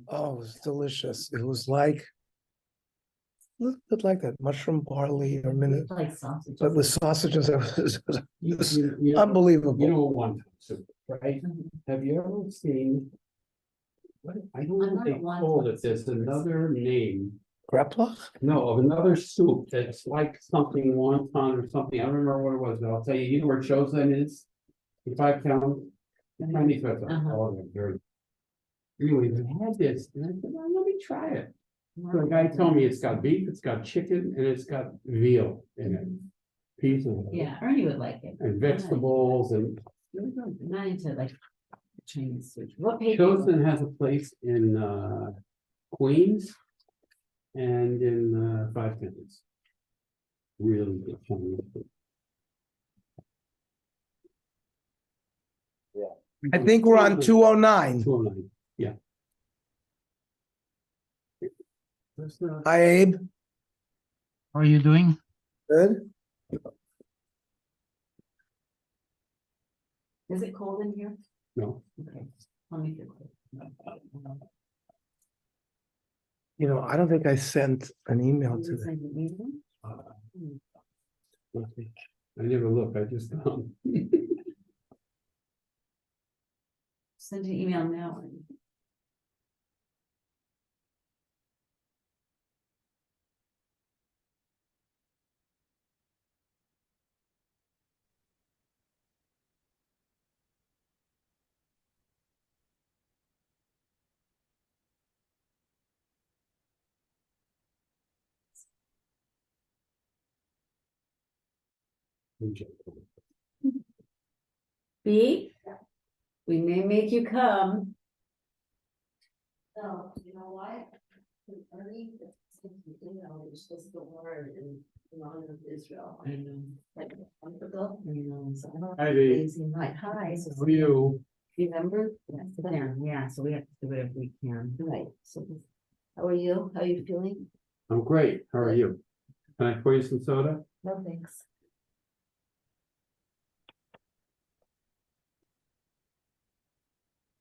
Oh, it was delicious. It was like a little bit like that mushroom barley or minute, Like sausage. but with sausages. It was You unbelievable. know, one soup, right? Have you ever seen? What, I don't know what they call it, there's another name, Grappa? no, of another soup that's like something wonton or something, I don't remember what it was, but I'll tell you, you know where chosen is? In 5 count. Chinese restaurant, oh, they're very. Anyway, they had this, and I said, well, let me try it. So the guy told me it's got beef, it's got chicken, and it's got veal in it. Pieces. Yeah, Ernie would like it. And vegetables and. Not into like Chinese food. What page? Chosen has a place in Queens and in 5 Cents. Really good Chinese food. I think we're on 209. 209, yeah. Hi, Abe. How are you doing? Good. Is it cold in here? No, Okay, let me feel cold. You know, I don't think I sent an email to them. I never look, I just Send an email now. B, we may make you come. No, you know what? Ernie, you know, you're supposed to word in honor of Israel. I know. Like a month ago. I know. So I don't Hi, have Dee. lazy night. Hi. So How are you? remember? Yes, there. Yeah, so we have to do whatever we can. Right, so how are you? How are you feeling? I'm great, how are you? Can I pour you some soda? No, thanks.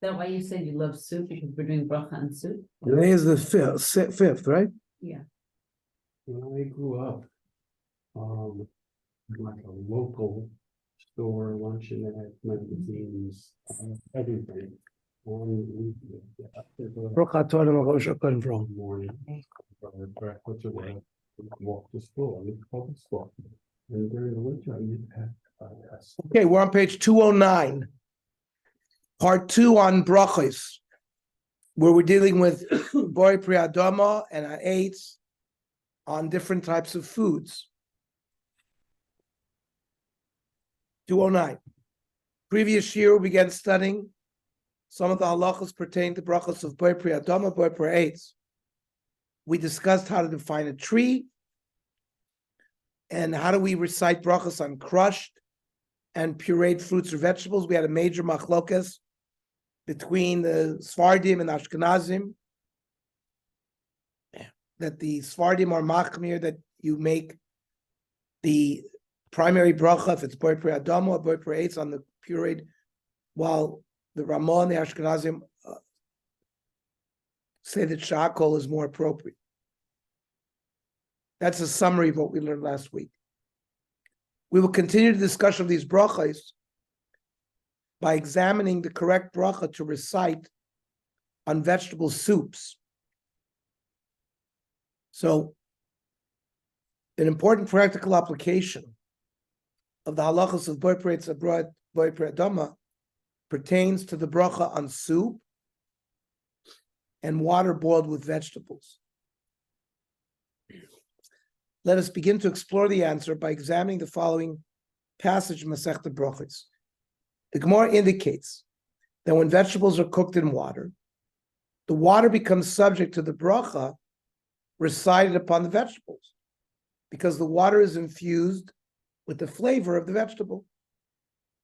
Is that why you said you love soup? Because we're doing bracha and soup? Today is the fifth, right? Yeah. When I grew up, like a local store, luncheonette, magazines, everything. Baruch atah Adonai Rosh HaKohen. Morning, breakfast or whatever, walk to school, I used to walk to school. And during the winter, I used to have. Okay, we're on page 209. Part 2 on brachos, where we're dealing with Boi Pri Adama and Ha'etz on different types of foods. 209. Previous year, we began studying some of the halachos pertaining to brachos of Boi Pri Adama, Boi Pri Ha'etz. We discussed how to define a tree and how do we recite brachos on crushed and pureed fruits or vegetables. We had a major machlokas between the Sfardim and Ashkenazim, that the Sfardim are machmir, that you make the primary bracha if it's Boi Pri Adama or Boi Pri Ha'etz on the pureed, while the Ramah and the Ashkenazim say that Sha'akol is more appropriate. That's a summary of what we learned last week. We will continue the discussion of these brachas by examining the correct bracha to recite on vegetable soups. So, an important practical application of the halachos of Boi Pri Ha'etz, Boi Pri Adama pertains to the bracha on soup and water boiled with vegetables. Let us begin to explore the answer by examining the following passage in Masechta Brachos. The Gemara indicates that when vegetables are cooked in water, the water becomes subject to the bracha recited upon the vegetables, because the water is infused with the flavor of the vegetable.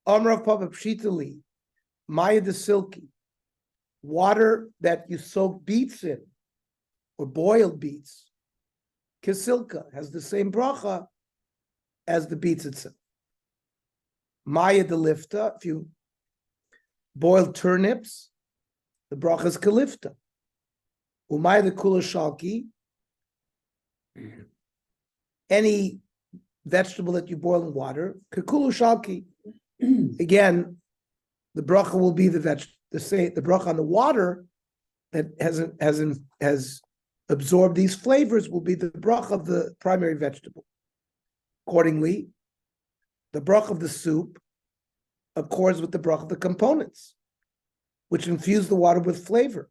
Amrav Papa Pshitali, Maya de Silki, water that you soak beets in, or boiled beets, Kisilka has the same bracha as the beets itself. Maya de Lifta, if you boil turnips, the bracha is Kalifta. Umay the kula shalki. Any vegetable that you boil in water, kekulu shalki. Again, the bracha will be the bracha on the water that has absorbed these flavors will be the bracha of the primary vegetable. Accordingly, the bracha of the soup accords with the bracha of the components, which infuse the water with flavor,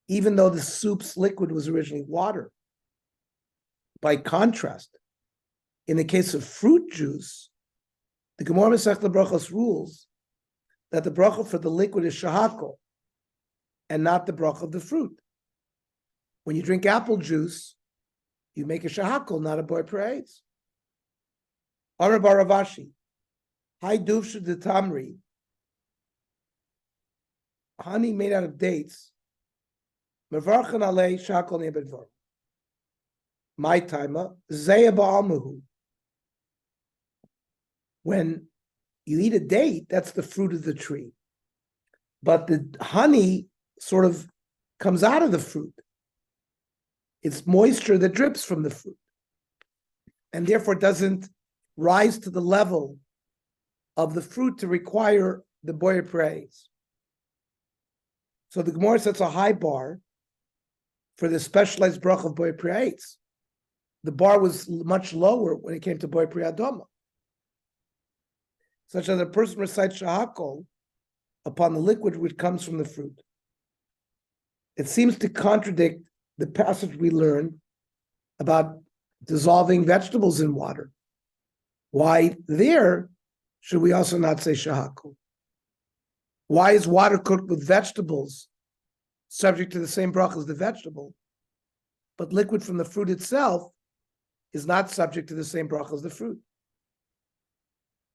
even though the soup's liquid was originally water. By contrast, in the case of fruit juice, the Gemara Masechta Brachos rules that the bracha for the liquid is shahakol, and not the bracha of the fruit. When you drink apple juice, you make a shahakol, not a boy praise. Amar bar Ravashi, Hai duvshu de tamri, honey made out of dates, mevarchan alei shahakol nebedvar. My timer, zeya ba'almuhu. When you eat a date, that's the fruit of the tree. But the honey sort of comes out of the fruit. It's moisture that drips from the fruit. And therefore doesn't rise to the level of the fruit to require the boyer praise. So the Gemara sets a high bar for the specialized bracha of boyer praise. The bar was much lower when it came to boyer priyadoma. Such that a person recites shahakol upon the liquid which comes from the fruit. It seems to contradict the passage we learned about dissolving vegetables in water. Why there should we also not say shahakol? Why is water cooked with vegetables subject to the same bracha as the vegetable, but liquid from the fruit itself is not subject to the same bracha as the fruit?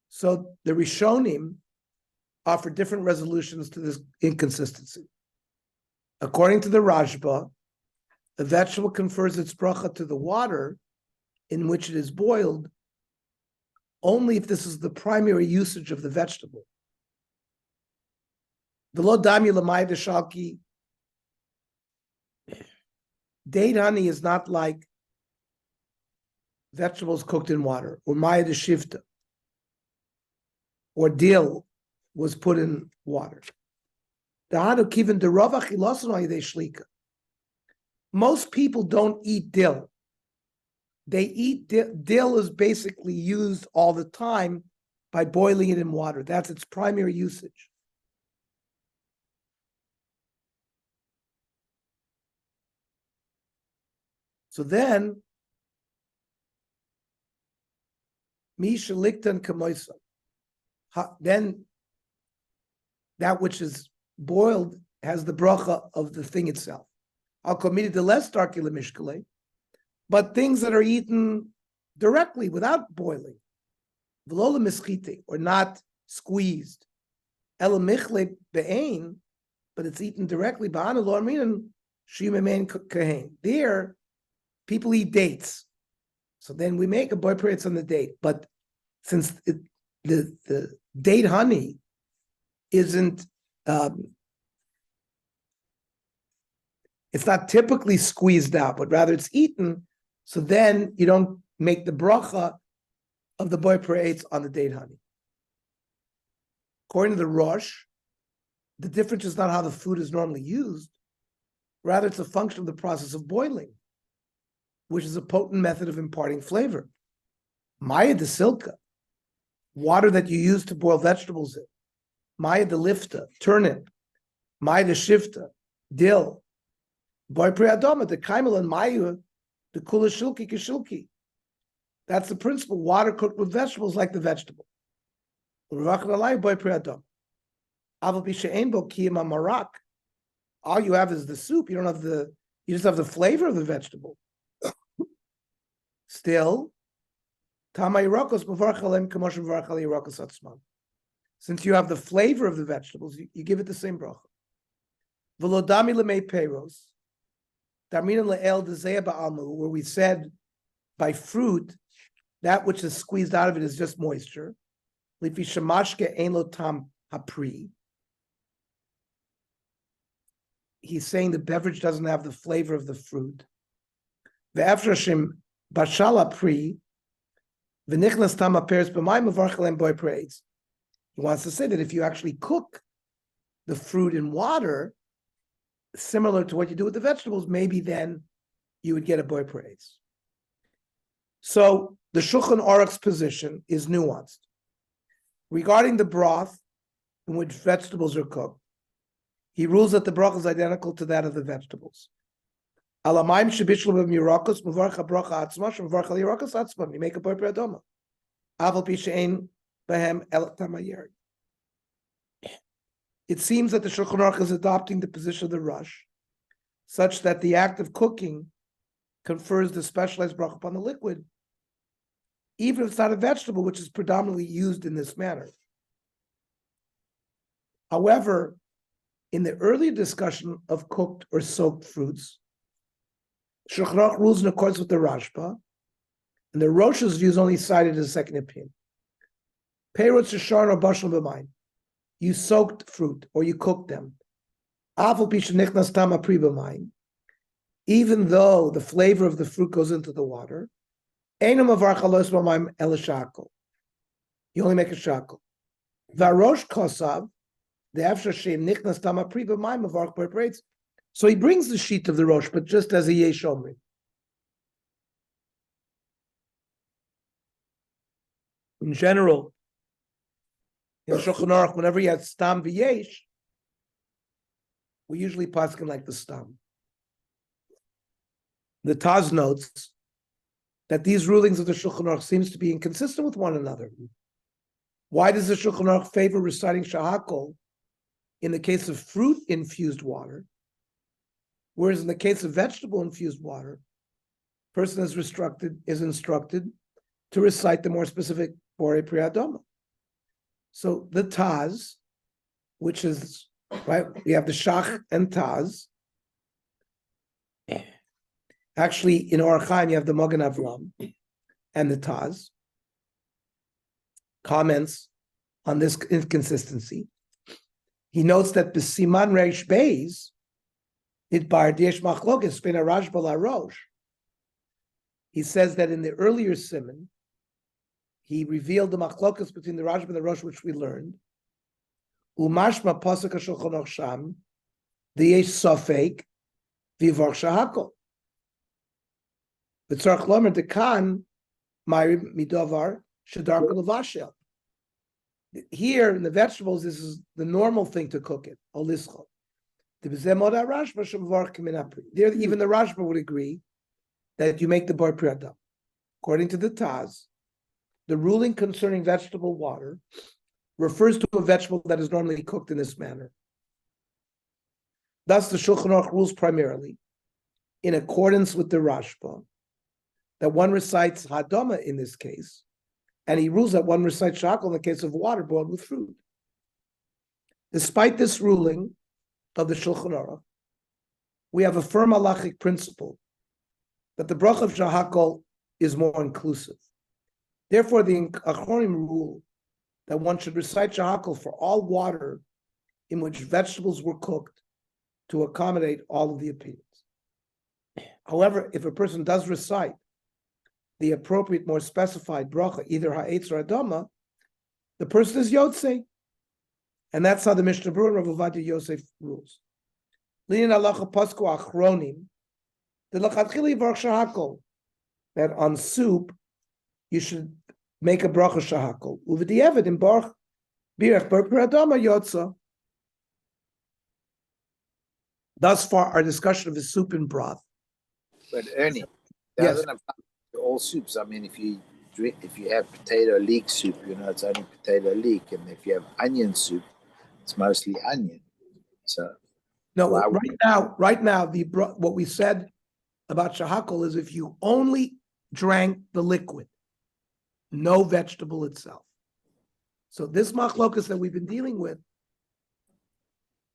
So the Rishonim offer different resolutions to this inconsistency. According to the Rashba, the vegetable confers its bracha to the water in which it is boiled only if this is the primary usage of the vegetable. V'lo dami l'may d'shalki. Date honey is not like vegetables cooked in water, or maya d'shivta, or dill was put in water. Most people don't eat dill. They eat dill is basically used all the time by boiling it in water. That's its primary usage. So then, Misha Liktan Kamoisa. Then that which is boiled has the bracha of the thing itself. Al committed the less darkila mishkale, but things that are eaten directly without boiling, v'lola mischite, or not squeezed, ela michle be'ain, but it's eaten directly. Ba'ana lo amrinan shimemen kahen. There, people eat dates, so then we make a boy prayer on the date. But since the date honey isn't, it's not typically squeezed out, but rather it's eaten. So then you don't make the bracha of the boy praise on the date honey. According to the Rosh, the difference is not how the food is normally used. Rather, it's a function of the process of boiling, which is a potent method of imparting flavor. Maya de silka, water that you use to boil vegetables in. Maya de lifta, turnip. Maya de shifta, dill. Boy priadoma, the kaimel and maya, the kula shilki kishilki. That's the principle. Water cooked with vegetables like the vegetable. Boy priadoma. All you have is the soup. You don't have you just have the flavor of the vegetable. Still, since you have the flavor of the vegetables, you give it the same bracha. Where we said by fruit, that which is squeezed out of it is just moisture. he's saying the beverage doesn't have the flavor of the fruit. Ve'efrashim bashala pri, v'nichnas tam aperes b'mayim avarchalem boy praise. He wants to say that if you actually cook the fruit in water, similar to what you do with the vegetables, maybe then you would get a boy praise. So the Shulchan Aruch's position is nuanced. Regarding the broth in which vegetables are cooked, he rules that the bracha is identical to that of the vegetables. Alamayim shebishlu b'mirakos mevarcha bracha atzma shemevarcha lirakos atzma. You make a boy adoma. Aval pi she'ein behem el tamayeri. It seems that the Shulchan Aruch is adopting the position of the Rush, such that the act of cooking confers the specialized bracha upon the liquid, even if it's not a vegetable, which is predominantly used in this manner. However, in the earlier discussion of cooked or soaked fruits, Shulchan Aruch rules in accordance with the Rashba, and the Rosh's views only cited as a second opinion. Peirot shesharon or bashal b'mayim. You soaked fruit or you cooked them. Even though the flavor of the fruit goes into the water, you only make a shakel. Varosh kosav, so he brings the sheet of the Rosh, but just as a yesh omri. In general, in Shulchan Aruch, whenever you have stam v'yesh, we usually paskin like the stam. The Taz notes that these rulings of the Shulchan Aruch seems to be inconsistent with one another. Why does the Shulchan Aruch favor reciting shahakol in the case of fruit-infused water, whereas in the case of vegetable-infused water, person is instructed to recite the more specific Borei Priyadoma. So the Taz, which is, right, we have the Shach and Taz. Actually, in Orach Chaim, you have the Magen Avram and the Taz. Comments on this inconsistency. He notes that the Siman Reish Beis, it bar Diesh Machlokes, Ben Arash Bala Rosh. He says that in the earlier Siman, he revealed the machlokas between the Rashba and the Rosh, which we learned. Umashma pasuk Shulchan Aruch sham, the yesh sofek, v'yvarch shahakol. V'tzarach lomer dekan, ma'ir midovar shadar levashel. Here in the vegetables, this is the normal thing to cook it. Olischol. There, even the Rashba would agree that you make the bar priyadam. According to the Taz, the ruling concerning vegetable water refers to a vegetable that is normally cooked in this manner. Thus, the Shulchan Aruch rules primarily, in accordance with the Rashba, that one recites hadama in this case, and he rules that one recites shakal in the case of water boiled with fruit. Despite this ruling of the Shulchan Aruch, we have a firm halachic principle that the bracha of shahakol is more inclusive. Therefore, the Achronim rule that one should recite shahakol for all water in which vegetables were cooked to accommodate all of the opinions. However, if a person does recite the appropriate, more specified bracha, either ha'etz or adama, the person is yotzei. And that's how the Mishnah Berurah and Rav Ovadia Yosef rules. Linin halacha pasku achronim, the lachatchili yvarch shahakol, that on soup, you should make a bracha shahakol. Uv'di'evet in barch birach bar adama yotza. Thus far, our discussion of the soup and broth. But Ernie, Yes. doesn't apply to all soups. I mean, if you have potato leek soup, it's only potato leek, and if you have onion soup, it's mostly onion. So No, Wow. right now, what we said about shahakol is if you only drank the liquid, no vegetable itself. So this machlokas that we've been dealing with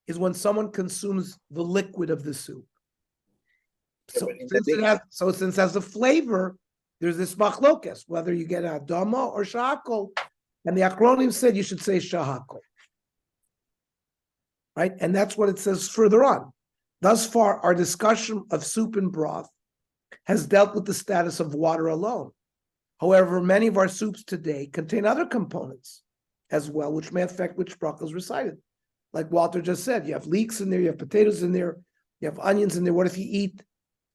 is when someone consumes the liquid of the soup. So but in since the it has a flavor, there's this machlokas, whether you get adama or shahakol, and the Achronim said you should say shahakol. Right? And that's what it says further on. Thus far, our discussion of soup and broth has dealt with the status of water alone. However, many of our soups today contain other components as well, which may affect which bracha is recited. Like Walter just said, you have leeks in there, you have potatoes in there, you have onions in there. What if you eat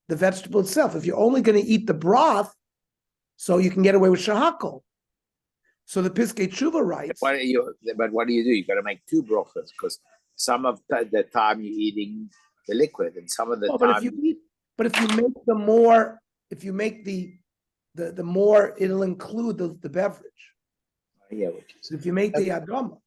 the vegetable itself? If you're only going to eat the broth, so you can get away with shahakol. So the Piskei Tshuva writes. But what do? You got to make two brachas because some of the time you're eating the liquid, and some of the But time. if you make the more, if you make the more, it'll include the beverage. Yeah. So if you make the adama,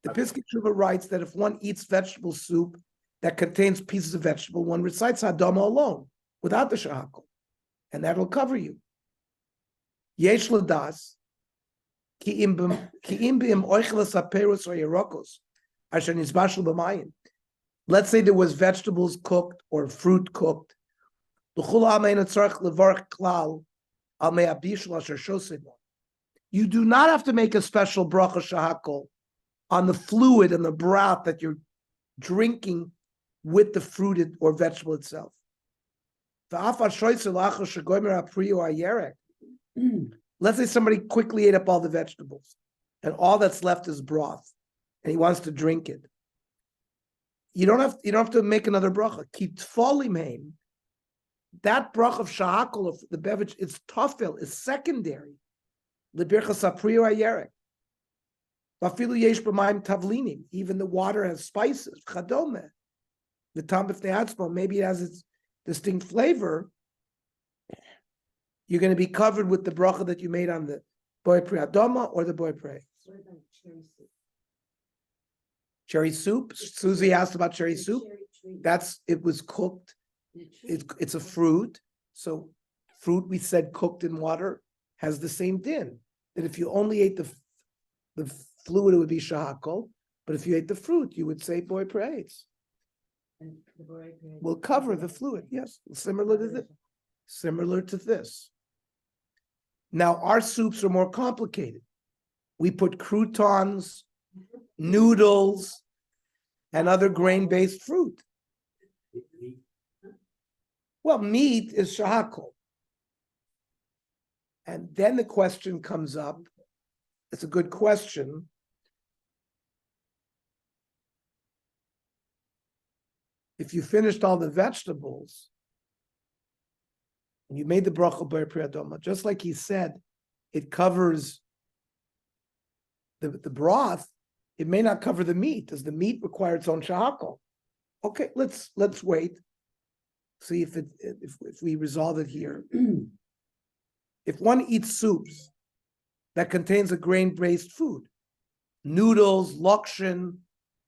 the Piskei Tshuva writes that if one eats vegetable soup that contains pieces of vegetable, one recites adama alone without the shahakol, and that'll cover you. Yesh ladas. Let's say there was vegetables cooked or fruit cooked. You do not have to make a special bracha shahakol on the fluid and the broth that you're drinking with the fruit or vegetable itself. Let's say somebody quickly ate up all the vegetables and all that's left is broth and he wants to drink it. You don't have to make another bracha. Keep tfolim heim. That bracha of shahakol of the beverage, it's tafel, is secondary. Libirchas apriyo ayerek. Vafilu yesh b'mayim tavlinim. Even the water has spices. Chadome. The tam b'fnei, maybe it has its distinct flavor. You're going to be covered with the bracha that you made on the boy pre adoma or the boy pre. What about Cherry cherry soup? soup. Susie asked about cherry soup. Cherry tree. It was cooked. The tree. It's a fruit. So fruit, we said, cooked in water has the same din. That if you only ate the fluid, it would be shahakol. But if you ate the fruit, you would say boy praise. And the boy praise. Will cover the fluid. Yes, similar to this. Similar to this. Now, our soups are more complicated. We put croutons, noodles, and other grain-based fruit. Well, meat is shahakol. And then the question comes up, it's a good question. If you finished all the vegetables, and you made the bracha bar priyadoma, just like he said, it covers the broth. It may not cover the meat. Does the meat require its own shahakol? Okay, let's wait. See if we resolve it here. If one eats soups that contains a grain-based food, noodles, lakshin,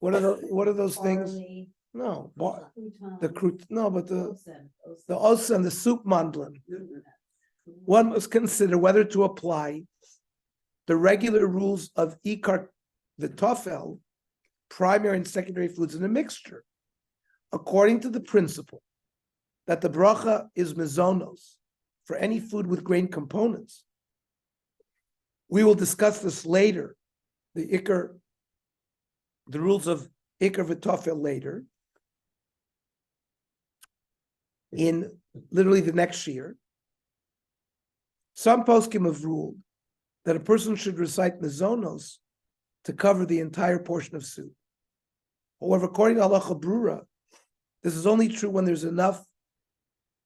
what are those things? Barley, No, crouton, but the osem. osem, the soup mandlin. One must consider whether to apply the regular rules of ikar v'tofel, primary and secondary foods in a mixture, according to the principle that the bracha is mezonos for any food with grain components. We will discuss this later, the rules of ikar v'tofel later, in literally the next year. Some poskim have ruled that a person should recite mezonos to cover the entire portion of soup. However, according to halacha brura, this is only true when there's enough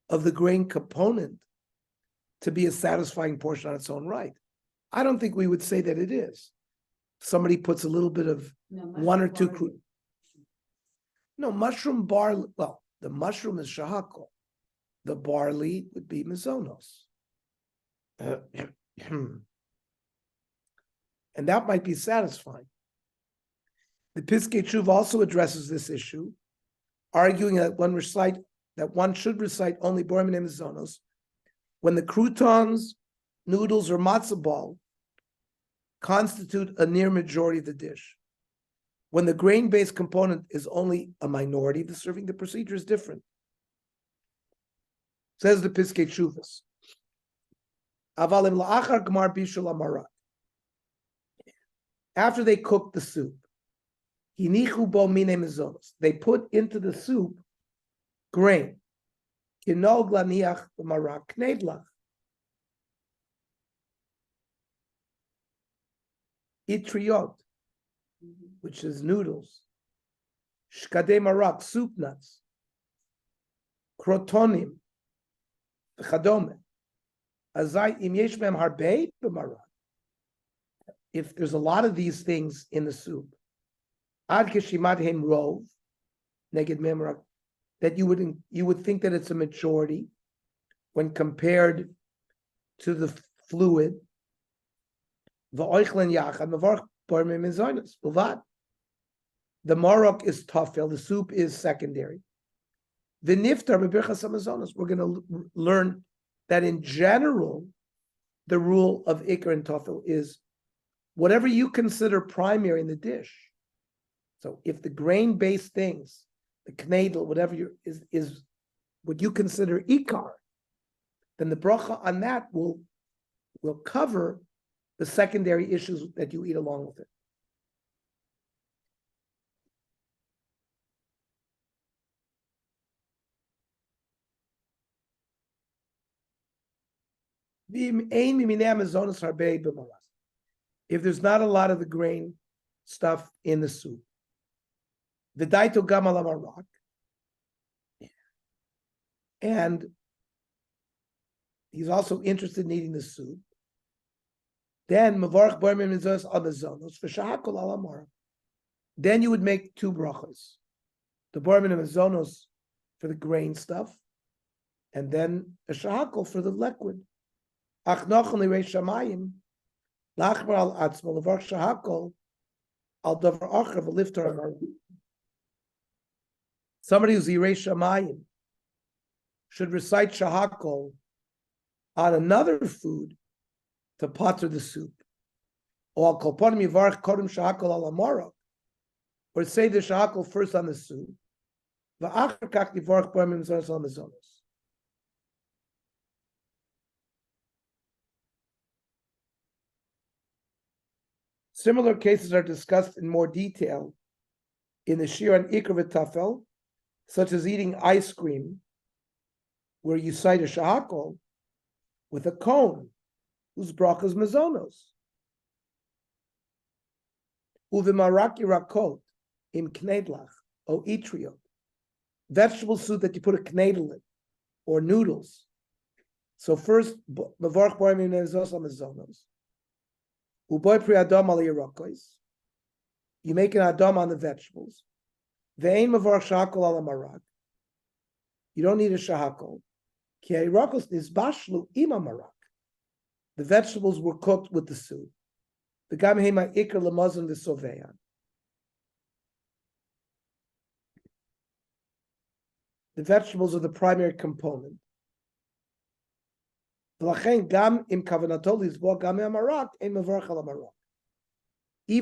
of the grain component to be a satisfying portion on its own right. I don't think we would say that it is. Somebody puts a little bit of one or two barley. mushroom barley. Well, the mushroom is shahakol. The barley would be mezonos. And that might be satisfying. The Piskei Tshuva also addresses this issue, arguing that one should recite only borim and mezonos when the croutons, noodles, or matzah ball constitute a near majority of the dish. When the grain-based component is only a minority of the serving, the procedure is different. Says the Piskei Tshuvas. Avalim la'achar gmar bishul amarat. After they cooked the soup, hinichu bo mine mezonos. They put into the soup grain. Kinog laniach b'marak kneidlach. Itriot, which is noodles. Shkadei marak, soup nuts. Crotonim, chadome. Azai im yesh mehem harbei b'marak. If there's a lot of these things in the soup, ad keshimad hem rov, neged mehem that you would think that it's a majority when compared to the fluid. The marok is tafel, the soup is secondary. The niftar b'birchas hamazonos. We're going to learn that in general, the rule of ikar and tafel is whatever you consider primary in the dish. So if the grain-based things, the knedel, whatever is what you consider ikar, then the bracha on that will cover the secondary issues that you eat along with it. If there's not a lot of the grain stuff in the soup, the daito gamal marak, and he's also interested in eating the soup. Then mavarch bar mizos amazonos for shahakol alamara. Then you would make two brachas: the bar mizonos for the grain stuff, and then a shahakol for the liquid. Achnochon lireish shamayim lachmar al atzmo levarch shahakol al davar acher v'liftar amar. Somebody who's yireish shamayim should recite shahakol on another food to pater the soup. Or kolponim yivarch kodem shahakol al amara, or say the shahakol first on the soup. V'achar kach yivarch bar mizonos al mazonos. Similar cases are discussed in more detail in the Shir on Ikar v'Tafel, such as eating ice cream, where you cite a shahakol with a cone, whose bracha is mazonos. Uvimaraki rakot im knedlach o itriot, vegetable soup that you put a knedel in, or noodles. So first, mavarch bar mizos mazonos. Uboy pri adam al yirakois. You make an adam on the vegetables. Ve'ein mavarch shahakol al marak. You don't need a shahakol. Ki ha'yirakos nizbashlu ima marak. The vegetables were cooked with the soup. The gam hema ikar lemazon v'soveyan. The vegetables are the primary component. Even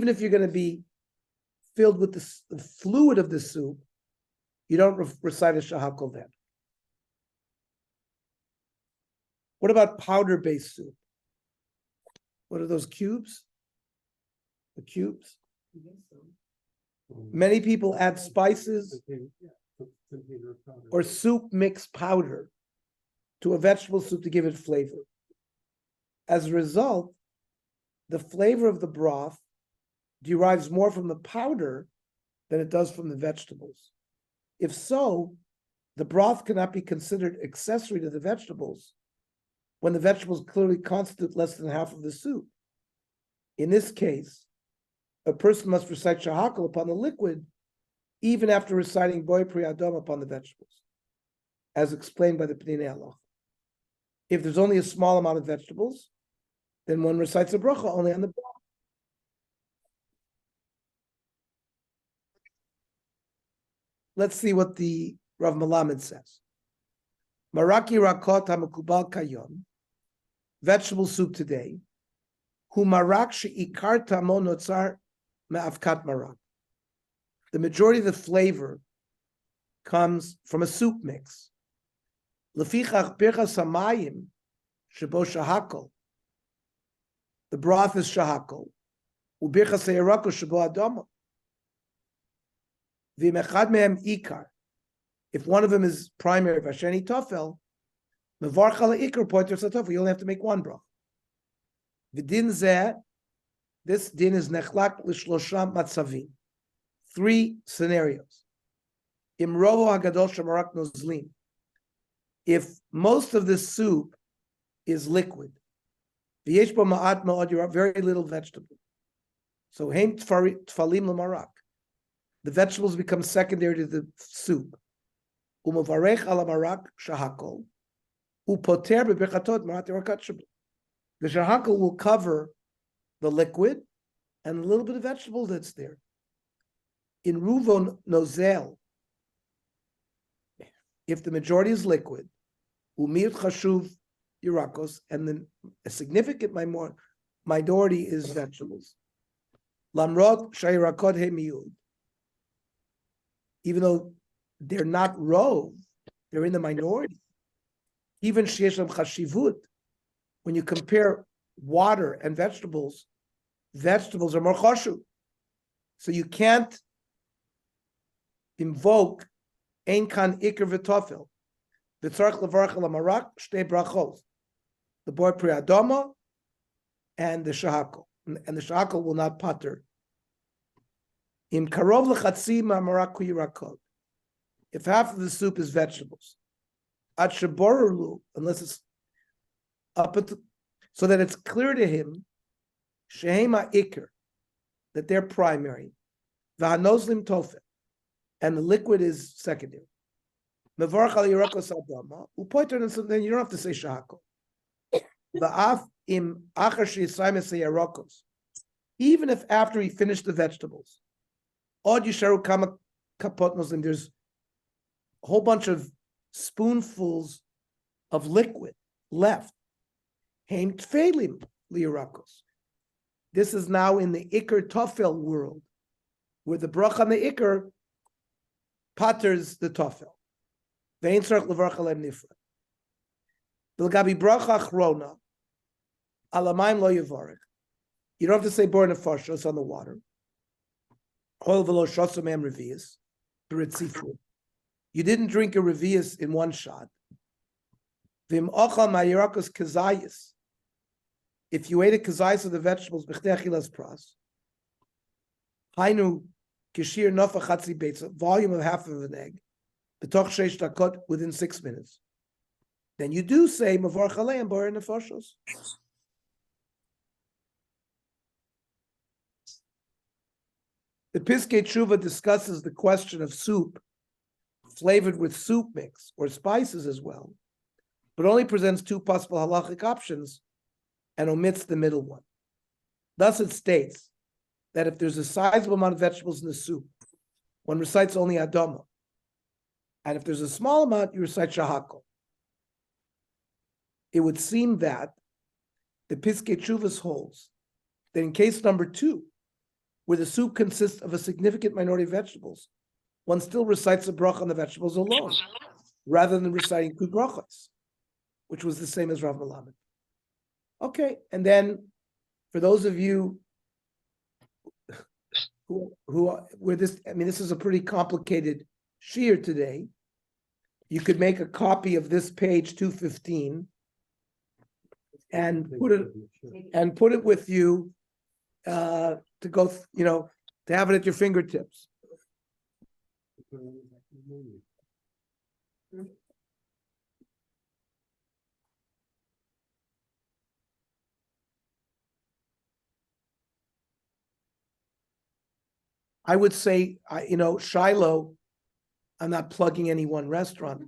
if you're going to be filled with the fluid of the soup, you don't recite a shahakol then. What about powder-based soup? What are those cubes? The cubes? Many people add spices or soup mix powder to a vegetable soup to give it flavor. As a result, the flavor of the broth derives more from the powder than it does from the vegetables. If so, the broth cannot be considered accessory to the vegetables when the vegetables clearly constitute less than half of the soup. In this case, a person must recite shahakol upon the liquid even after reciting boy pri adam upon the vegetables, as explained by the Pnei Halach. If there's only a small amount of vegetables, then one recites a bracha only on the broth. Let's see what the Rav Melamed says. Maraki rakot hamakubal kayon, vegetable soup today. Hu marak she'ikar tamo notzar me'avkat marak. The majority of the flavor comes from a soup mix. Lefichach birchas hamayim shebo shahakol. The broth is shahakol. Ubirchas ha'yarako shebo adama. V'imechad mehem ikar. If one of them is primary, vasheni tofel, mevarch ala ikr poiter satofel, you only have to make one bracha. V'din zeh, this din is nechlak l'shlosha matzavim. 3 scenarios. Imrovo hagadol shemarak nozlim. If most of the soup is liquid, v'yesh bo ma'at ma'od, you have very little vegetable. So heim tfalim l'marak. The vegetables become secondary to the soup. Umavarech ala marak shahakol. Upoter bebechatot marat yerakat shabbat. The shahakol will cover the liquid and a little bit of vegetable that's there. In Ruvon Nozel, if the majority is liquid, Umir Chashuv Yirakos, and then a significant minority is vegetables. Lamrot Shayirakot Hemiyud. Even though they're not rov, they're in the minority. Even Sheshem Chashivut, when you compare water and vegetables are more chashuv. So you can't invoke ein kan ikr v'tofel. V'tzarech levarach al marak shtei brachos. The boy priadoma and the shahakol. And the shahakol will not pater. Im karov lechatzi ma'marak yirakot. If half of the soup is vegetables, at shaborulu, unless it's up at the, so that it's clear to him, shehema ikr, that they're primary, v'hanozlim tofel, and the liquid is secondary. Mevarach al yirakos adama, upoiter, and then you don't have to say shahakol. Va'af im achar she'yisayim say yirakos, even if after he finished the vegetables, od yisharu kama kapot nozlim, there's a whole bunch of spoonfuls of liquid left. Heim tfeilim liyirakos. This is now in the Iker Tofel world, where the bracha on the Iker paters the Tofel. Ve'ein tzarech levarach aleim nifra. V'legabi bracha achrona, alamayim lo yivarech. You don't have to say bor nefashos on the water. Chol v'lo shosam em revius, b'ritzifu. You didn't drink a revius in one shot. V'im ochal ma'yirakos kazayis. If you ate a kazayis of the vegetables, b'chtechilas pras, hainu kishir nofa chatzi beitza, volume of half of an egg, b'toch sheish dakot, within 6 minutes, then you do say mavar chalei and bar nefashos. The Piskei Tshuva discusses the question of soup flavored with soup mix or spices as well, but only presents 2 possible halachic options and omits the middle one. Thus it states that if there's a sizable amount of vegetables in the soup, one recites only adama. And if there's a small amount, you recite shahakol. It would seem that the Piskei Tshuvas holds that in case number 2, where the soup consists of a significant minority of vegetables, one still recites a bracha on the vegetables alone, rather than reciting 2 brachas, which was the same as Rav Melamed. Okay, and then for those of you who where this, I mean, this is a pretty complicated shiur today. You could make a copy of this page 215 and put it with you to go, to have it at your fingertips. I would say, Shiloh, I'm not plugging any one restaurant,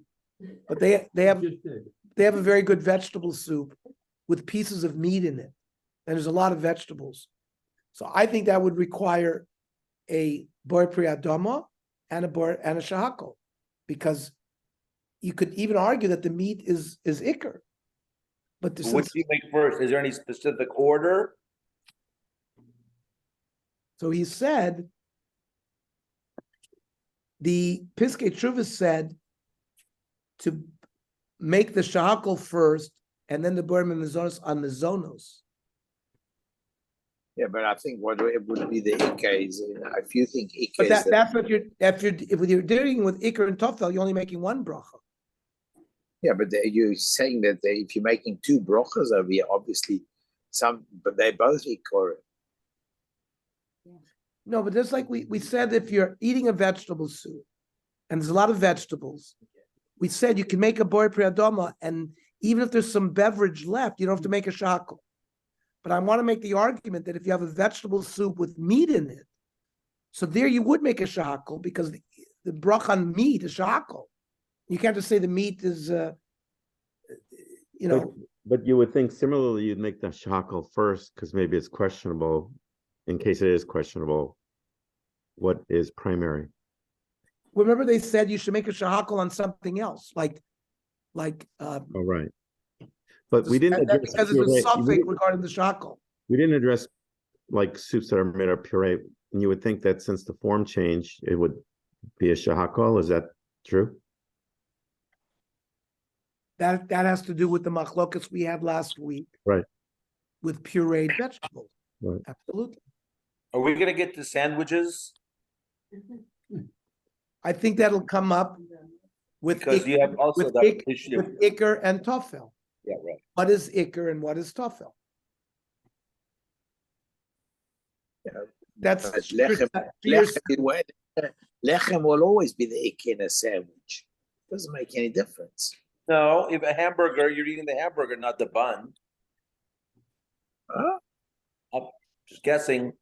but they have a very good vegetable soup with pieces of meat in it, and there's a lot of vegetables. So I think that would require a bor pri adama and a shahakol, because you could even argue that the meat is ikr. But what do you make first? Is there any specific order? So he said, the Piskei Tshuvah said to make the shahakol first and then the bor mizonos on mizonos. Yeah, but I think what it would be the Ikka is, if you think Ikka But is that's what if you're dealing with Iker and Tofel, you're only making one bracha. yeah, but you're saying that if you're making two brachas over here, obviously but they both Ikka. No, but just like we said, if you're eating a vegetable soup, and there's a lot of vegetables, we said you can make a boy priadoma, and even if there's some beverage left, you don't have to make a shakal. But I want to make the argument that if you have a vegetable soup with meat in it, so there you would make a shakal because the brach on meat is shakal. You can't just say the meat is, But you would think similarly, you'd make the shakal first because maybe it's questionable. In case it is questionable, what is primary? Remember they said you should make a shakal on something else, like. Oh, right. But we didn't address because it's a puree. suffix regarding the shakal. We didn't address like soups that are made of puree. And you would think that since the form changed, it would be a shahakal. Is that true? That has to do with the machlokas we had last week. Right. With pureed vegetables. Right. Absolutely. Are we gonna get to sandwiches? I think that'll come up with Because you have also with that issue. with Iker and Tofel. Yeah, right. What is Iker and what is Tofel? Yeah. That's But lechem will always be the Ikka in a sandwich. Doesn't make any difference. No, if a hamburger, you're eating the hamburger, not the bun. Huh? I'm just guessing.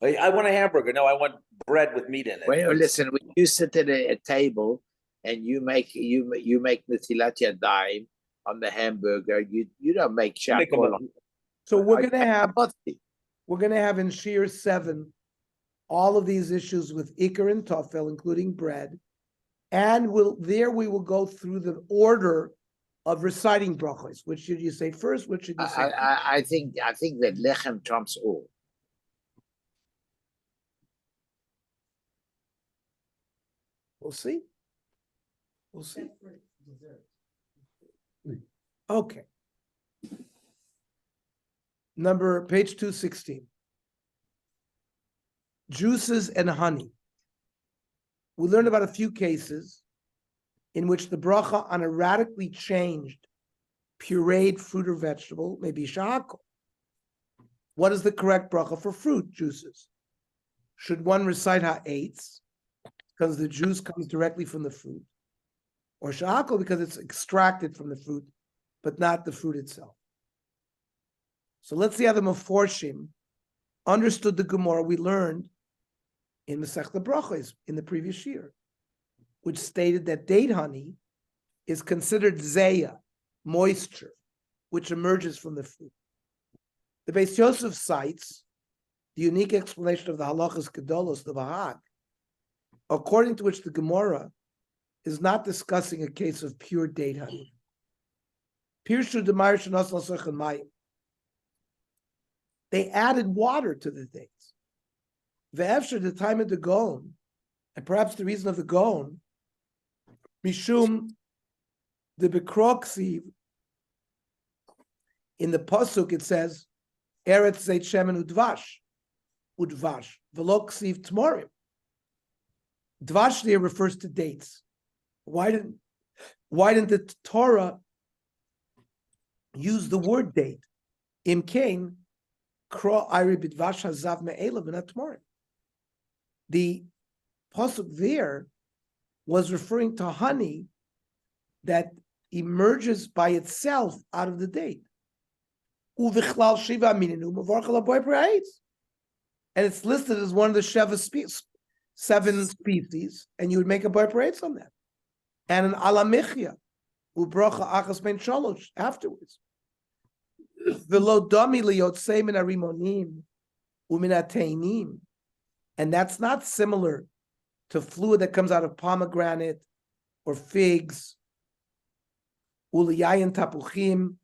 I want a hamburger. No, I want bread with meat in it. Well, listen, when you sit at a table and you make netilat yadayim on the hamburger, you don't make Make 'em shakol. up. so we're gonna have in Shir 7 all of these issues with Iker and Tofel, including bread, and we will go through the order of reciting brachos. Which should you say first? Which should you say? I think that lechem trumps all. We'll see. We'll see. Okay. Page 216. Juices and honey. We learned about a few cases in which the bracha on a radically changed pureed fruit or vegetable may be shahakol. What is the correct bracha for fruit juices? Should one recite ha'etz because the juice comes directly from the fruit, or shahakol because it's extracted from the fruit, but not the fruit itself? So let's see how the Meforshim understood the Gemara we learned in Masechta Brachos in the previous year, which stated that date honey is considered zeya, moisture, which emerges from the fruit. The Beis Yosef cites the unique explanation of the halachas gedolos, the Bahag, according to which the Gemara is not discussing a case of pure date honey. They added water to the things. Ve'efshar, the time of the Gon, and perhaps the reason of the Gon, Mishum, the Bekroksiv, in the Pasuk it says, Eretz Zeit Shemen Udvash, Veloksiv Tmorim. Dvash there refers to dates. Why didn't the Torah use the word date? Im Kain, Kro Iri Bidvash Hazav Me'elav and Tmorim. The pasuk there was referring to honey that emerges by itself out of the date. And it's listed as one of the seven species, and you would make a boy parades on that. And an alamichia, ubracha achas ben shalosh afterwards. V'lo dami liyotzei min harimonim umin ateinim. And that's not similar to fluid that comes out of pomegranate or figs, uliyayin tapuchim,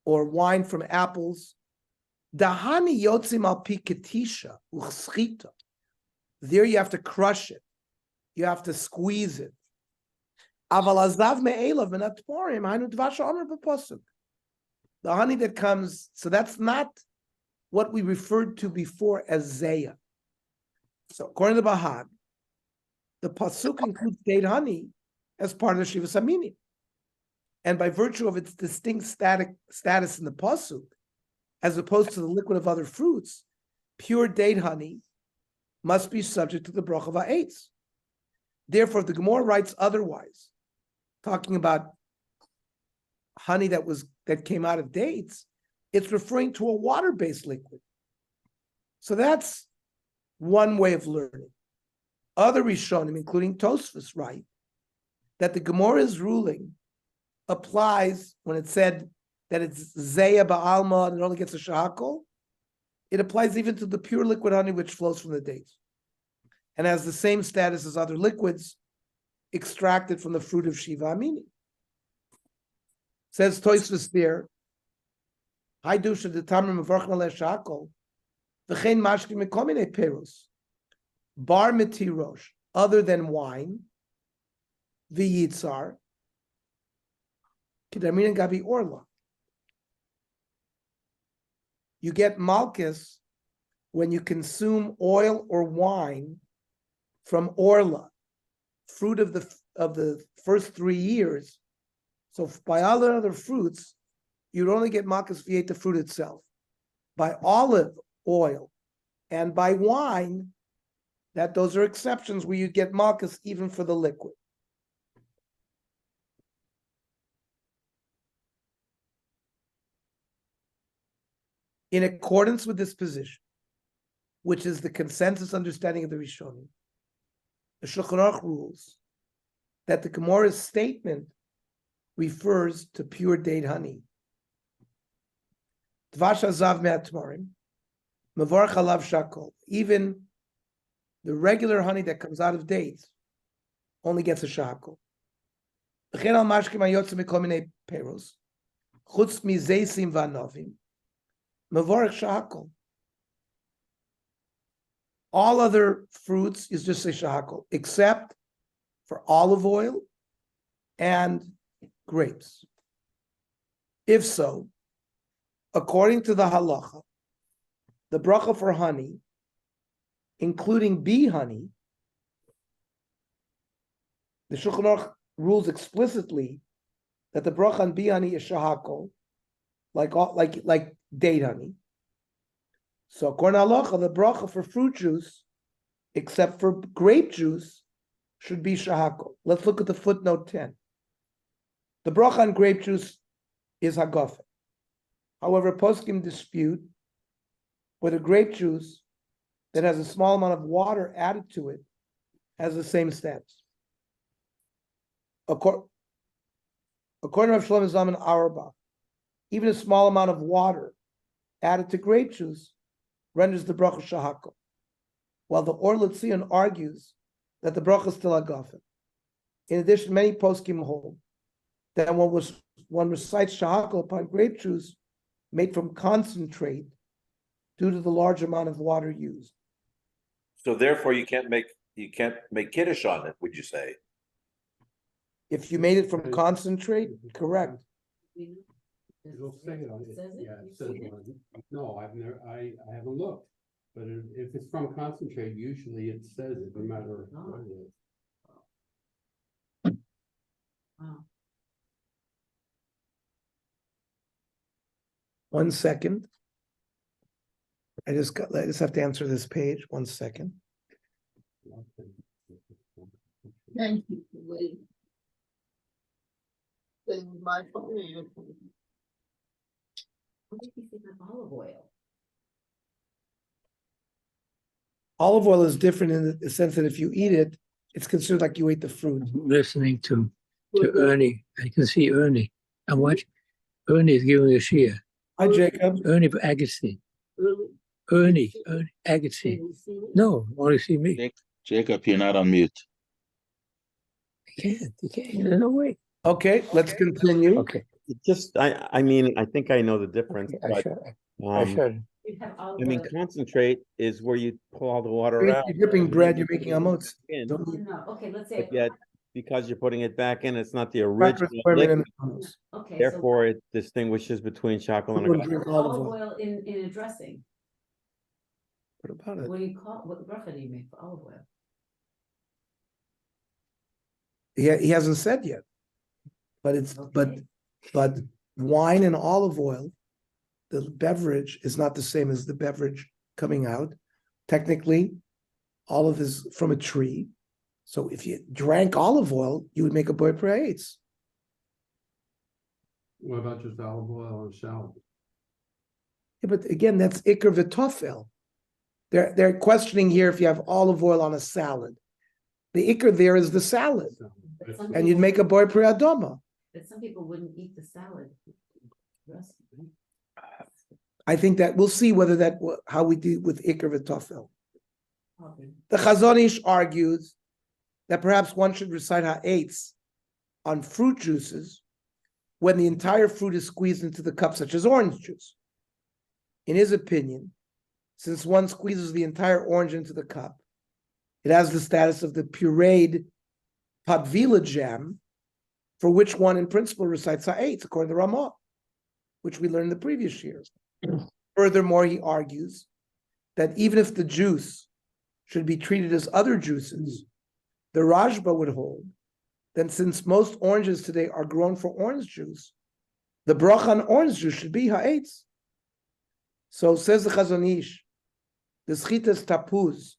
or wine from apples. Dahani yotzim al pi ketisha uchschita. There you have to crush it. You have to squeeze it. Aval azav me'elav v'natmorim hainu dvash omer b'posuk. The honey that comes, so that's not what we referred to before as Zaya. So according to Bahag, the pasuk includes date honey as part of the Shiva Samini. And by virtue of its distinct status in the pasuk, as opposed to the liquid of other fruits, pure date honey must be subject to the bracha of ha'etz. Therefore, if the Gemara writes otherwise, talking about honey that came out of dates, it's referring to a water-based liquid. So that's one way of learning. Other Rishonim, including Tosfos, write that the Gemara's ruling applies when it said that it's Zeya Ba'alma and it only gets a shahakol. It applies even to the pure liquid honey which flows from the dates and has the same status as other liquids extracted from the fruit of Shiva Amini. Says Tosfos there, Haidusha the Tamrim Mevorchim Aleh Shahakol, V'chein Mashkim Mekomine Peros, Bar Metirosh, other than wine, V'yitzar, Kedamin Gabi Orla. You get malchus when you consume oil or wine from orla, fruit of the first 3 years. So by all the other fruits, you'd only get malchus if you ate the fruit itself. By olive oil and by wine, those are exceptions where you get malchus even for the liquid. In accordance with this position, which is the consensus understanding of the Rishonim, the Shulchan Aruch rules that the Gemara's statement refers to pure date honey. Dvash hazav me'atmarim, mevorach alav shakol. Even the regular honey that comes out of dates only gets a shakol. V'chein al mashkim hayotzim mikol minei peros, chutz mizeisim v'anovim, mevorach shakol. All other fruits is just a shahakol, except for olive oil and grapes. If so, according to the halacha, the bracha for honey, including bee honey, the Shulchan Aruch rules explicitly that the bracha on bee honey is shahakol, like date honey. So according to halacha, the bracha for fruit juice, except for grape juice, should be shahakol. Let's look at the footnote 10. The bracha on grape juice is hagafen. However, poskim dispute whether grape juice that has a small amount of water added to it has the same status. According to Rav Shlomo Zalman Auerbach, even a small amount of water added to grape juice renders the bracha shahakol, while the Or L'Tzion argues that the bracha is still hagafen. In addition, many poskim hold that one recites shahakol upon grape juice made from concentrate due to the large amount of water used. So therefore, you can't make kiddush on it. Would you say? If you made it from concentrate, correct. It'll say it on it. Says it? Yeah, You've it says seen it on it. No, I haven't looked, but if it's from concentrate, usually it says it, no matter what it is. Wow. 1 second. I just have to answer this page. 1 second. Thank you for waiting. Thing with my phone. What did you think of olive oil? Olive oil is different in the sense that if you eat it, it's considered like you ate the fruit. Listening to Ernie. I can see Ernie. And watch. Ernie is giving a share. Hi, Jacob. Ernie Agassi. Ernie Agassi. No, only see me. Jacob, you're not on mute. You can't. There's no way. Okay, let's continue. Okay. I mean, I think I know the difference, I but, should. You have olive I mean, oil. concentrate is where you pull all the water out. You're dipping bread, you're making amotz. in, Don't you? No, okay, let's say. But yet, because you're putting it back in, it's not the Crackers, original square meat, liquid. and hummus. Okay, so Therefore, it distinguishes between chocolate and People agave. drink olive olive oil. oil in a dressing. What about it? What do you call, what bracha do you make for olive oil? He hasn't said yet. But it's Okay. but wine and olive oil, the beverage is not the same as the beverage coming out. Technically, olive is from a tree. So if you drank olive oil, you would make a boy praise. What about just olive oil and salad? Yeah, but again, that's ikr v'tofel. They're questioning here if you have olive oil on a salad. The ikr there is the salad, But some and you'd people- make a boy adoma. But some people wouldn't eat the salad. Dressing, right? I think that we'll see whether that how we do with ikr v'tofel. Okay. The Chazon Ish argues that perhaps one should recite ha'etz on fruit juices when the entire fruit is squeezed into the cup, such as orange juice. In his opinion, since one squeezes the entire orange into the cup, it has the status of the pureed padvila jam, for which one in principle recites ha'etz, according to Ramah, which we learned in the previous years. Furthermore, he argues that even if the juice should be treated as other juices, the Rashba would hold that since most oranges today are grown for orange juice, the bracha on orange juice should be ha'etz. So says the Chazon Ish, the schitas tapuz,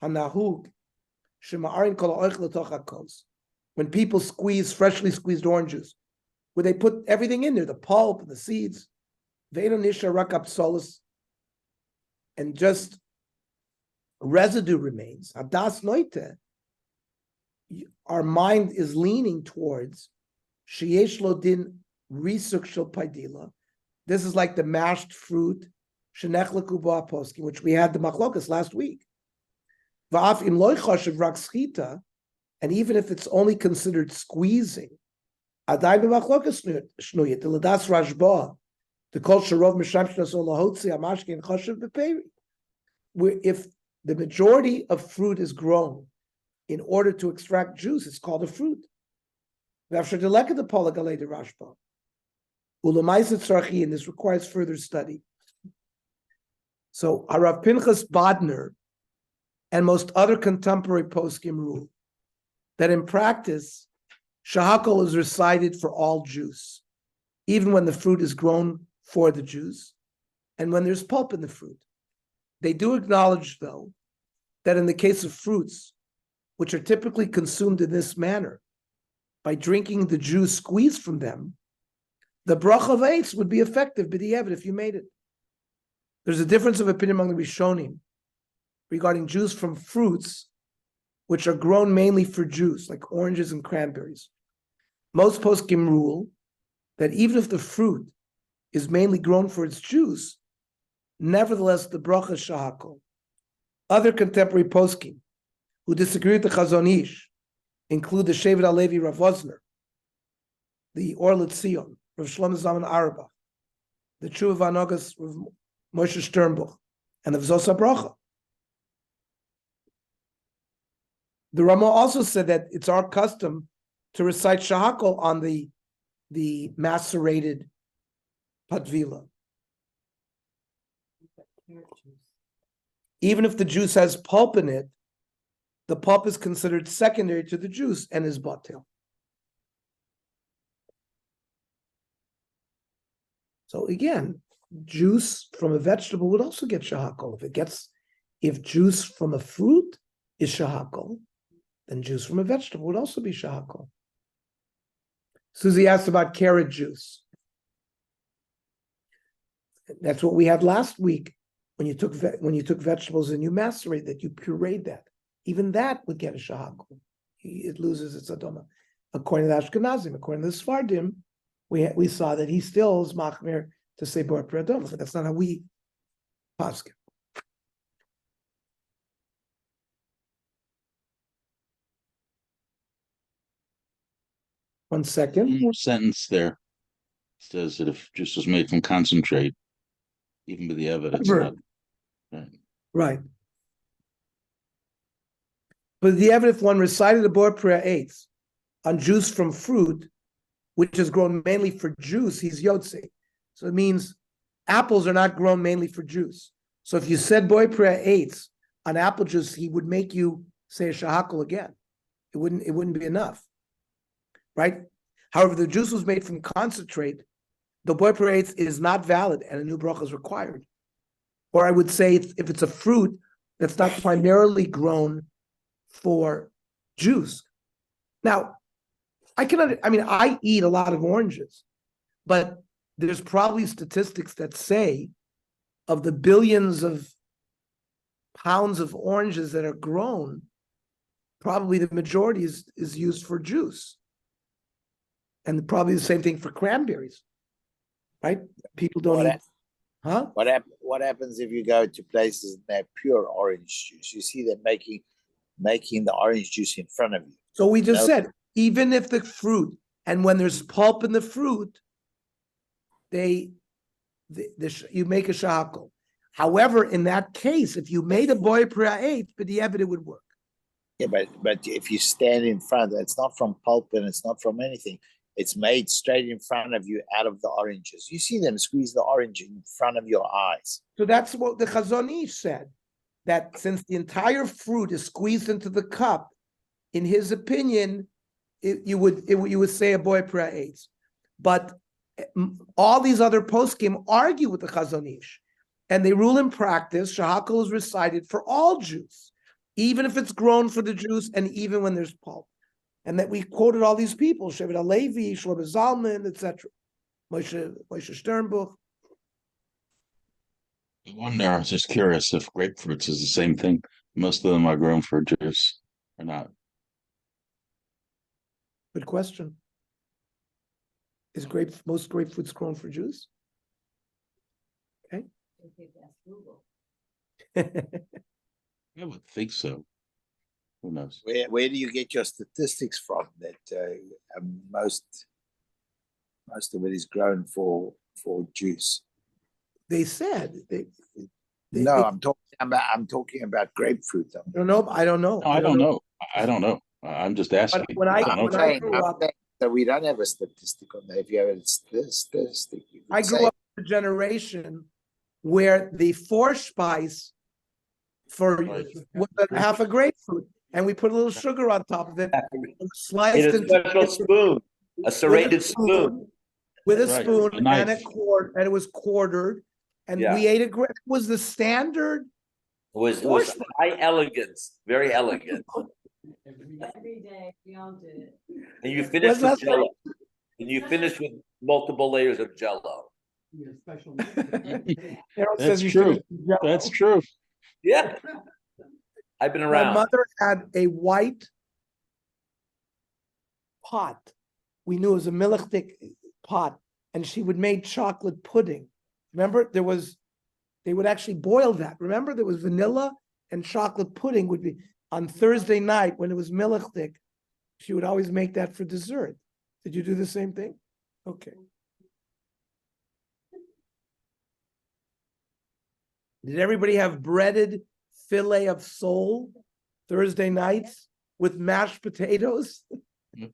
hanahug, shema'arin kol ha'oich l'toch hakos. When people squeeze freshly squeezed orange juice, where they put everything in there, the pulp and the seeds, ve'eino nisha rak apsolos, and just residue remains. Hadas noite. Our mind is leaning towards sheyesh lo din risuk shel paidila. This is like the mashed fruit, shenechlaku ba poskim, which we had the machlokas last week. Va'af im loy choshev rak schita, and even if it's only considered squeezing, adai b'machlokas shnuyit the ladas rashba, the kol sharov misham shnaso lahotzi amashkin choshev b'peri. Where if the majority of fruit is grown in order to extract juice, it's called a fruit. And this requires further study. So Harav Pinchas Bodner and most other contemporary poskim rule that in practice, shahakol is recited for all juice, even when the fruit is grown for the juice, and when there's pulp in the fruit. They do acknowledge, though, that in the case of fruits, which are typically consumed in this manner, by drinking the juice squeezed from them, the bracha of eitz would be effective, b'diavad, if you made it. There's a difference of opinion among the Rishonim regarding juice from fruits, which are grown mainly for juice, like oranges and cranberries. Most poskim rule that even if the fruit is mainly grown for its juice, nevertheless the bracha is shahakol. Other contemporary poskim who disagree with the Chazon Ish include the Shevet HaLevi Rav Wosner, the Or L'Tzion, Rav Shlomo Zalman Auerbach, the Tshuva Vanogas Rav Moshe Sternbuch, and the V'zos HaBracha. The Ramah also said that it's our custom to recite shahakol on the macerated patvila. Even if the juice has pulp in it, the pulp is considered secondary to the juice and is batil. So again, juice from a vegetable would also get shahakol. If juice from a fruit is shahakol, then juice from a vegetable would also be shahakol. Susie asked about carrot juice. That's what we had last week when you took vegetables and you macerated that, you pureed that. Even that would get a shahakol. It loses its adoma. According to the Ashkenazim, according to the Sfardim, we saw that he still is machmir to say bar adoma, but that's not how we paskin. One second. One more sentence there. Says that if juice was made from concentrate, even with the evidence, Right. Right. But the evidence, if one recited the Bor Priya Eitz on juice from fruit, which is grown mainly for juice, he's Yotze. So it means apples are not grown mainly for juice. So if you said boy prayer eights on apple juice, he would make you say a shahakal again. It wouldn't be enough, right? However, the juice was made from concentrate. The boy prayer eights is not valid, and a new bracha is required. Or I would say, if it's a fruit that's not primarily grown for juice. Now, I eat a lot of oranges, but there's probably statistics that say of the billions of pounds of oranges that are grown, probably the majority is used for juice. And probably the same thing for cranberries, right? People don't eat, huh? What happens if you go to places that have pure orange juice? You see them making the orange juice in front of you. So we just said, even if the fruit, and when there's pulp in the fruit, you make a shahakol. However, in that case, if you made a boy eight, but it would work. Yeah, but if you stand in front, it's not from pulp and it's not from anything. It's made straight in front of you out of the oranges. You see them squeeze the orange in front of your eyes. So that's what the Chazon Ish said, that since the entire fruit is squeezed into the cup, in his opinion, you would say a boy prayer aids. But all these other poskim argue with the Chazon Ish, and they rule in practice, shahakal is recited for all juice, even if it's grown for the juice and even when there's pulp. And that we quoted all these people, Shevet HaLevi, Shlomo Zalman, etc. Moshe Sternbuch. I wonder, I was just curious if grapefruits is the same thing. Most of them are grown for juice or not. Good question. Is most grapefruits grown for juice? Okay. I would think so. Who knows? Where do you get your statistics from that most of it is grown for juice? They said I'm talking about grapefruit. I don't know. I don't know. I don't know. I'm just asking. When I grew up, so we don't have a statistic on that. If you have a statistic, I grew up in a generation where the Vorspice was half a grapefruit, and we put a little sugar on top of it, sliced In a special spoon, a serrated spoon. With a Right. spoon A knife. and it was quartered, and we ate it. It was the standard. It was high elegance, very elegant. Every day, we all did it. And you finish with jello. And you finish with multiple layers of jello. That's true. That's true. Yeah. I've been My around. mother had a white pot. We knew it was a milchtik pot, and she would make chocolate pudding. Remember, they would actually boil that. Remember, there was vanilla and chocolate pudding would be on Thursday night when it was milchtik. She would always make that for dessert. Did you do the same thing? Okay. Did everybody have breaded fillet of sole Thursday nights with mashed potatoes? Okay.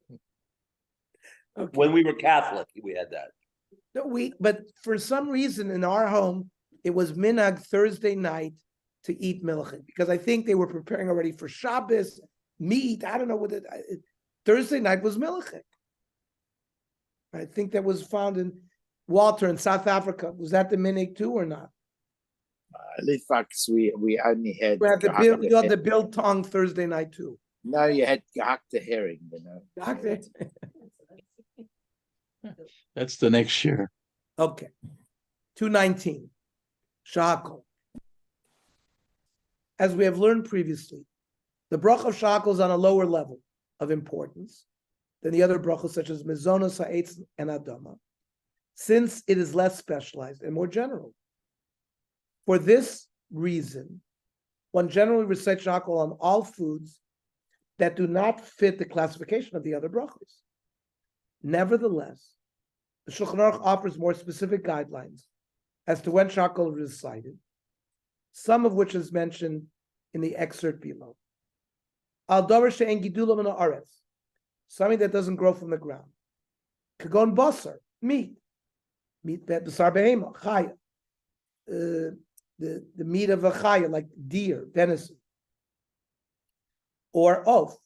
When we were Catholic, we had that. No, but for some reason in our home, it was minhag Thursday night to eat milchik, because I think they were preparing already for Shabbos, meat. I don't know what Thursday night was milchik. I think that was found in Walter in South Africa. Was that the minhag too or not? Lifax, we only had. You had the biltong Thursday night too. No, you had gehackte herring, you know. That's the next year. Okay. 219. Shakal. As we have learned previously, the bracha of shakal is on a lower level of importance than the other brachos such as mezonos, ha'etz, and adama, since it is less specialized and more general. For this reason, one generally recites shakal on all foods that do not fit the classification of the other brachos. Nevertheless, the Shulchan Aruch offers more specific guidelines as to when shakal is recited, some of which is mentioned in the excerpt below. Al davar she'en gidulo min haaretz, something that doesn't grow from the ground. Kagon basar, meat, basar behema, chaya. the meat of a chaya, like deer, venison, or oaf,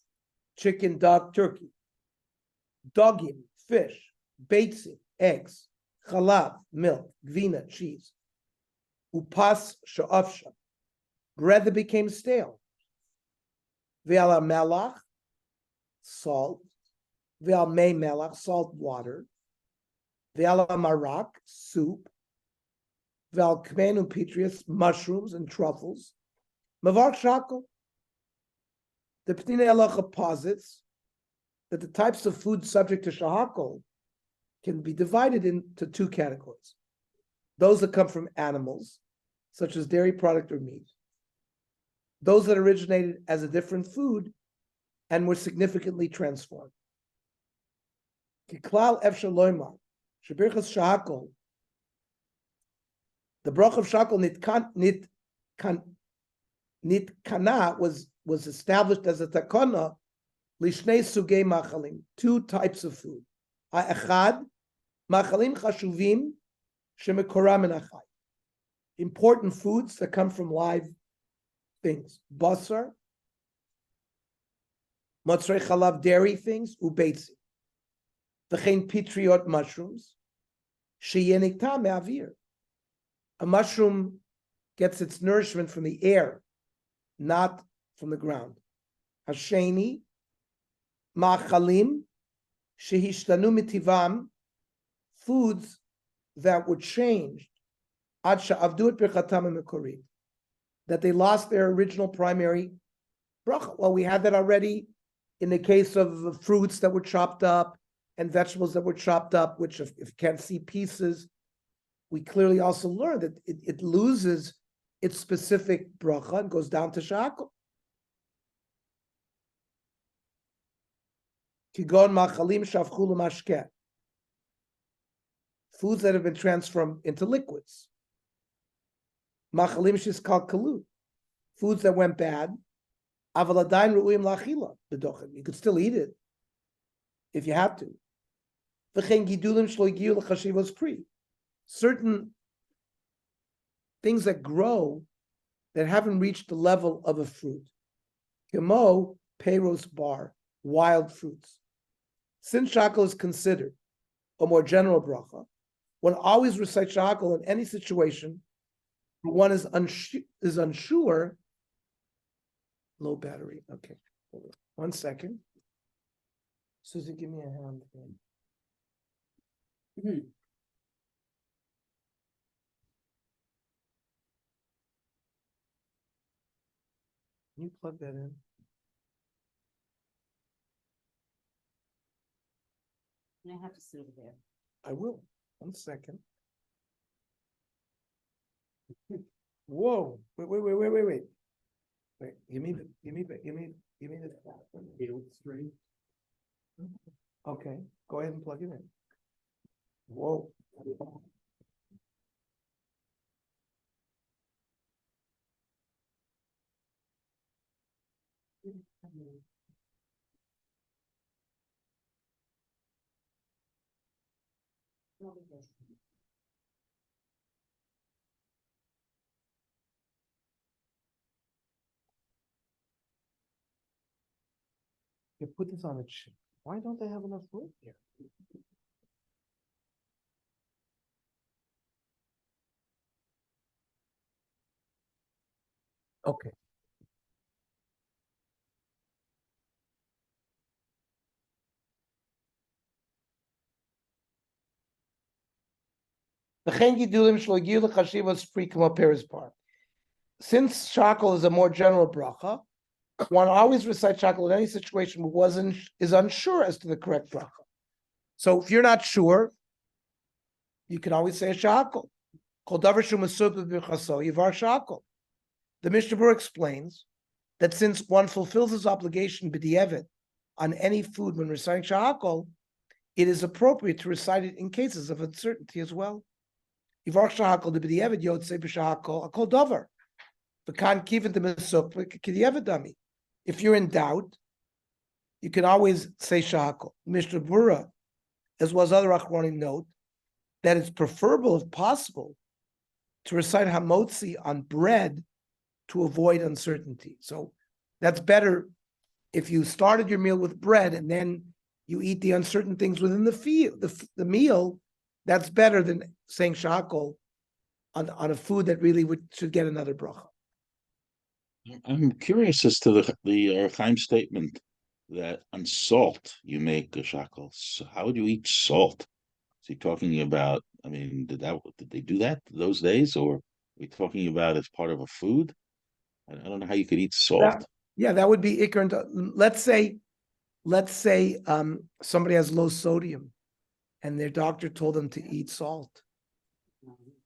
chicken, dog, turkey, dogim, fish, beitzim, eggs, chalav, milk, gvina, cheese, upas sha'afsha, bread that became stale, ve'ala melach, salt, ve'al mei melach, salt water, ve'ala marak, soup, ve'al kmenu pitrius, mushrooms and truffles, mavar shakal. The Pnei Halacha posits that the types of food subject to shahakol can be divided into two categories. Those that come from animals, such as dairy product or meat. Those that originated as a different food and were significantly transformed. Kiklal efshar loymar, shebirchas shahakol, the brach of shahakol nitkana was established as a takana lishnei sugei machalim, two types of food. Ha'echad, machalim chashuvim shemekoram min achai, important foods that come from live things. Basar, motzrei chalav, dairy things, ubeitzi. V'chein pitriot, mushrooms, sheyenikta me'avir. A mushroom gets its nourishment from the air, not from the ground. Hasheni, ma'achalim, shehishtanu mitivam, foods that were changed, ad sha'avdu et birchatam ha'mekori, that they lost their original primary bracha. Well, we had that already in the case of fruits that were chopped up and vegetables that were chopped up, which if you can't see pieces, we clearly also learned that it loses its specific bracha and goes down to shakal. Kigon machalim shavchu l'mashkeh, foods that have been transformed into liquids. Machalim shiskal kalu, foods that went bad. Aval adayin ru'im la'achila b'dochen, you could still eat it if you have to. V'chein gidulim shlo higiu l'chashivos pri, certain things that grow that haven't reached the level of a fruit. Kemo peiros bar, wild fruits. Since shakal is considered a more general bracha, one always recites shakal in any situation where one is unsure. Low battery. Okay, hold on 1 second. Susie, give me a hand. Can you plug that in? I have to sit over there. I will. 1 second. Whoa! Wait! Wait! Give me the. Okay, go ahead and plug it in. Whoa! You put this on a chip. Why don't they have enough room here? Okay. Since shakal is a more general bracha, one always recites shakal in any situation but is unsure as to the correct bracha. So if you're not sure, you can always say a shakal. Kol davar shu mesud b'birchaso yivar shakal. The Mishnah Berurah explains that since one fulfills his obligation b'di'evet on any food when reciting shakal, it is appropriate to recite it in cases of uncertainty as well. Yivar shakal the b'di'evet yotzei b'shakal akol davar. V'kan kiven the mesuk k'di'evet dami. If you're in doubt, you can always say shakal. Mishnah Berurah, as well as other achronim, note that it's preferable, if possible, to recite Hamotzi on bread to avoid uncertainty. So that's better if you started your meal with bread and then you eat the uncertain things within the meal. That's better than saying shakol on a food that really should get another bracha. I'm curious as to the Chaim statement that on salt you make a shackle. So how would you eat salt? Is he talking about? I mean, did they do that those days, or are we talking about as part of a food? I don't know how you could eat salt. That would be ikar. Let's say somebody has low sodium, and their doctor told them to eat salt.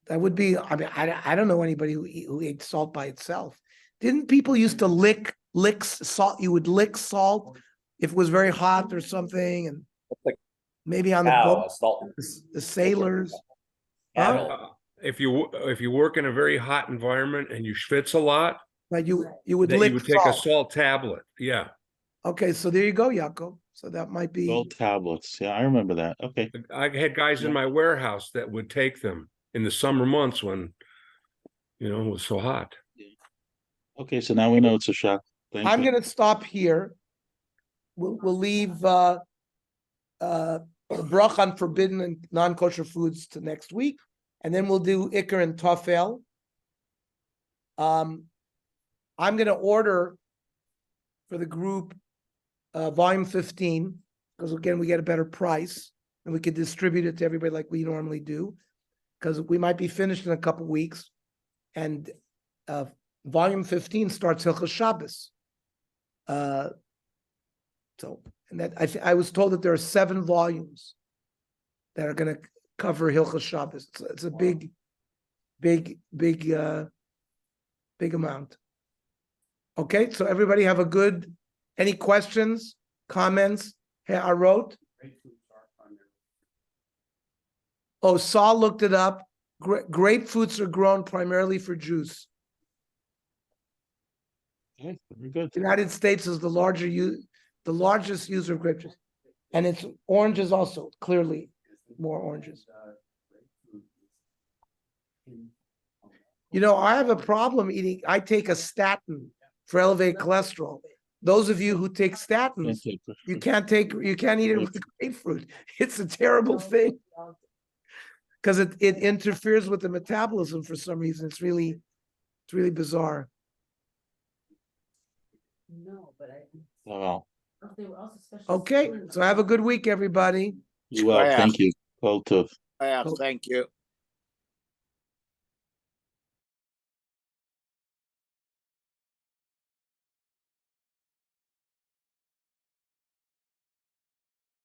That would be. I mean, I don't know anybody who ate salt by itself. Didn't people used to lick salt? You would lick salt if it was very hot or something, and like maybe on the cow, boat, salt. the sailors. Cattle. If you work in a very hot environment and you schwitz a lot, Right, you would that lick you would take a salt. salt tablet. Yeah. Okay, so there you go, Yaakov. So that might be. Salt tablets. Yeah, I remember that. Okay. I had guys in my warehouse that would take them in the summer months when, it was so hot. Okay, so now we know it's a shackle. Thank I'm you. gonna stop here. We'll leave the brach on forbidden and non-kosher foods to next week, and then we'll do ikar and tafel. I'm gonna order for the group volume 15, because again, we get a better price and we could distribute it to everybody like we normally do, because we might be finished in a couple weeks. And volume 15 starts Hilchos Shabbos. So, and that I was told that there are 7 volumes that are going to cover Hilchos Shabbos. It's a big amount. Okay, so everybody have a good. Any questions, comments? Hey, I wrote. Oh, Saul looked it up. Grapefruits are grown primarily for juice. Okay, very good. The United States is the largest user of grape juice, and it's oranges also. Clearly, more oranges. I have a problem eating. I take a statin for elevated cholesterol. Those of you who take statins, you can't eat it with grapefruit. It's a terrible thing because it interferes with the metabolism for some reason. It's really bizarre. No, but Well, they were also special. Okay, so have a good week, everybody. you well. Thank you. Well, Thank you.